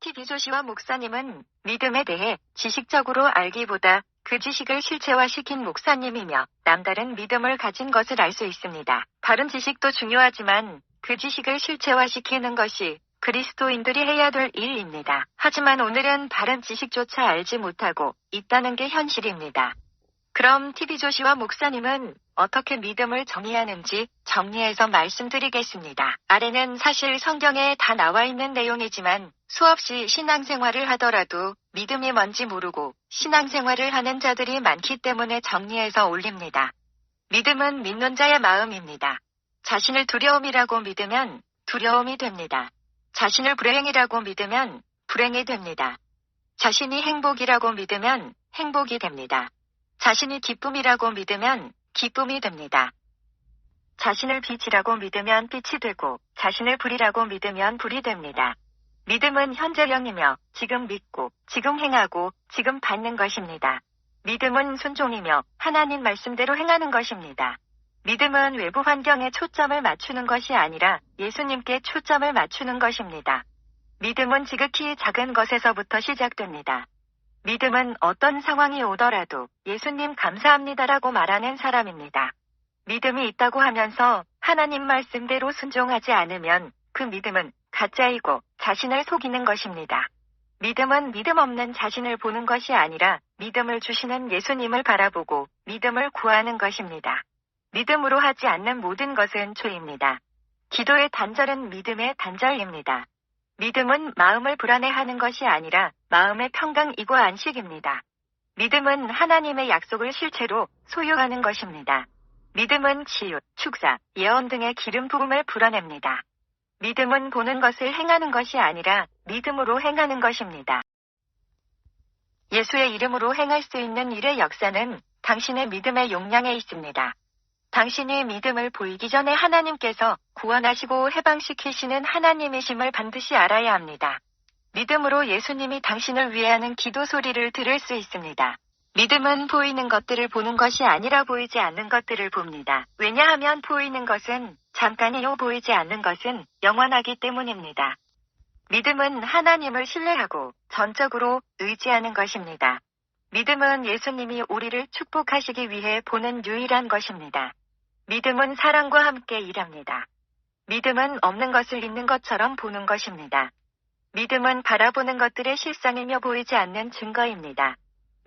TV조시와 목사님은 믿음에 대해 지식적으로 알기보다 그 지식을 실체화시킨 목사님이며 남다른 믿음을 가진 것을 알 수 있습니다. 바른 지식도 중요하지만 그 지식을 실체화시키는 것이 그리스도인들이 해야 될 일입니다. 하지만 오늘은 바른 지식조차 알지 못하고 있다는 게 현실입니다. 그럼 TV조시와 목사님은 어떻게 믿음을 정의하는지 정리해서 말씀드리겠습니다. 아래는 사실 성경에 다 나와 있는 내용이지만 수없이 신앙생활을 하더라도 믿음이 뭔지 모르고 신앙생활을 하는 자들이 많기 때문에 정리해서 올립니다. 믿음은 믿는 자의 마음입니다. 자신을 두려움이라고 믿으면 두려움이 됩니다. 자신을 불행이라고 믿으면 불행이 됩니다. 자신이 행복이라고 믿으면 행복이 됩니다. 자신이 기쁨이라고 믿으면 기쁨이 됩니다. 자신을 빛이라고 믿으면 빛이 되고 자신을 불이라고 믿으면 불이 됩니다. 믿음은 현재형이며 지금 믿고 지금 행하고 지금 받는 것입니다. 믿음은 순종이며 하나님 말씀대로 행하는 것입니다. 믿음은 외부 환경에 초점을 맞추는 것이 아니라 예수님께 초점을 맞추는 것입니다. 믿음은 지극히 작은 것에서부터 시작됩니다. 믿음은 어떤 상황이 오더라도 예수님 감사합니다라고 말하는 사람입니다. 믿음이 있다고 하면서 하나님 말씀대로 순종하지 않으면 그 믿음은 가짜이고 자신을 속이는 것입니다. 믿음은 믿음 없는 자신을 보는 것이 아니라 믿음을 주시는 예수님을 바라보고 믿음을 구하는 것입니다. 믿음으로 하지 않는 모든 것은 죄입니다. 기도의 단절은 믿음의 단절입니다. 믿음은 마음을 불안해하는 것이 아니라 마음의 평강이고 안식입니다. 믿음은 하나님의 약속을 실체로 소유하는 것입니다. 믿음은 치유, 축사, 예언 등의 기름 부음을 불어냅니다. 믿음은 보는 것을 행하는 것이 아니라 믿음으로 행하는 것입니다. 예수의 이름으로 행할 수 있는 일의 역사는 당신의 믿음의 용량에 있습니다. 당신이 믿음을 보이기 전에 하나님께서 구원하시고 해방시키시는 하나님이심을 반드시 알아야 합니다. 믿음으로 예수님이 당신을 위해 하는 기도 소리를 들을 수 있습니다. 믿음은 보이는 것들을 보는 것이 아니라 보이지 않는 것들을 봅니다. 왜냐하면 보이는 것은 잠깐이요 보이지 않는 것은 영원하기 때문입니다. 믿음은 하나님을 신뢰하고 전적으로 의지하는 것입니다. 믿음은 예수님이 우리를 축복하시기 위해 보는 유일한 것입니다. 믿음은 사랑과 함께 일합니다. 믿음은 없는 것을 있는 것처럼 보는 것입니다. 믿음은 바라보는 것들의 실상이며 보이지 않는 증거입니다.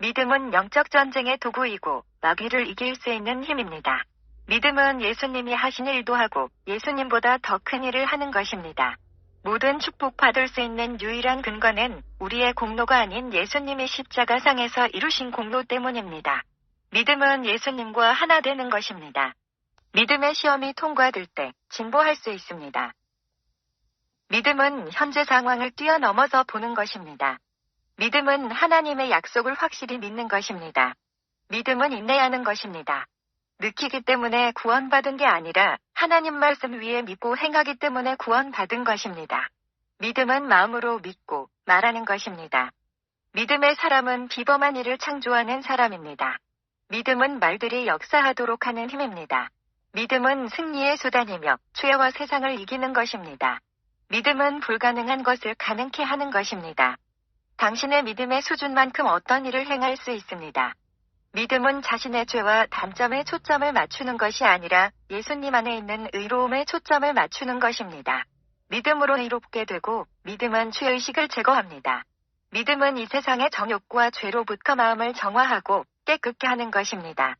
믿음은 영적 전쟁의 도구이고 마귀를 이길 수 있는 힘입니다. 믿음은 예수님이 하신 일도 하고 예수님보다 더 큰 일을 하는 것입니다. 모든 축복받을 수 있는 유일한 근거는 우리의 공로가 아닌 예수님이 십자가상에서 이루신 공로 때문입니다. 믿음은 예수님과 하나 되는 것입니다. 믿음의 시험이 통과될 때 진보할 수 있습니다. 믿음은 현재 상황을 뛰어넘어서 보는 것입니다. 믿음은 하나님의 약속을 확실히 믿는 것입니다. 믿음은 인내하는 것입니다. 느끼기 때문에 구원받은 게 아니라 하나님 말씀 위에 믿고 행하기 때문에 구원받은 것입니다. 믿음은 마음으로 믿고 말하는 것입니다. 믿음의 사람은 비범한 일을 창조하는 사람입니다. 믿음은 말들이 역사하도록 하는 힘입니다. 믿음은 승리의 수단이며 죄와 세상을 이기는 것입니다. 믿음은 불가능한 것을 가능케 하는 것입니다. 당신의 믿음의 수준만큼 어떤 일을 행할 수 있습니다. 믿음은 자신의 죄와 단점에 초점을 맞추는 것이 아니라 예수님 안에 있는 의로움에 초점을 맞추는 것입니다. 믿음으로 의롭게 되고 믿음은 죄의식을 제거합니다. 믿음은 이 세상의 정욕과 죄로부터 마음을 정화하고 깨끗게 하는 것입니다.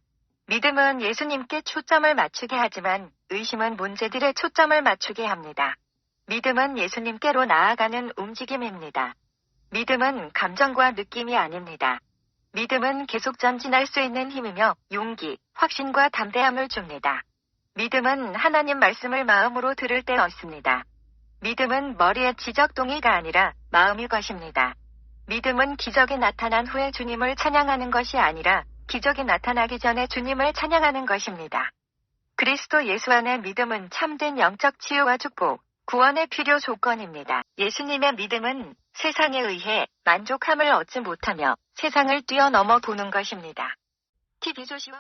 믿음은 예수님께 초점을 맞추게 하지만 의심은 문제들의 초점을 맞추게 합니다. 믿음은 예수님께로 나아가는 움직임입니다. 믿음은 감정과 느낌이 아닙니다. 믿음은 계속 전진할 수 있는 힘이며 용기, 확신과 담대함을 줍니다. 믿음은 하나님 말씀을 마음으로 들을 때 얻습니다. 믿음은 머리의 지적동의가 아니라 마음이 것입니다. 믿음은 기적이 나타난 후에 주님을 찬양하는 것이 아니라 기적이 나타나기 전에 주님을 찬양하는 것입니다. 그리스도 예수 안의 믿음은 참된 영적 치유와 축복, 구원의 필요 조건입니다. 예수님의 믿음은 세상에 의해 만족함을 얻지 못하며 세상을 뛰어넘어 보는 것입니다. TV조시와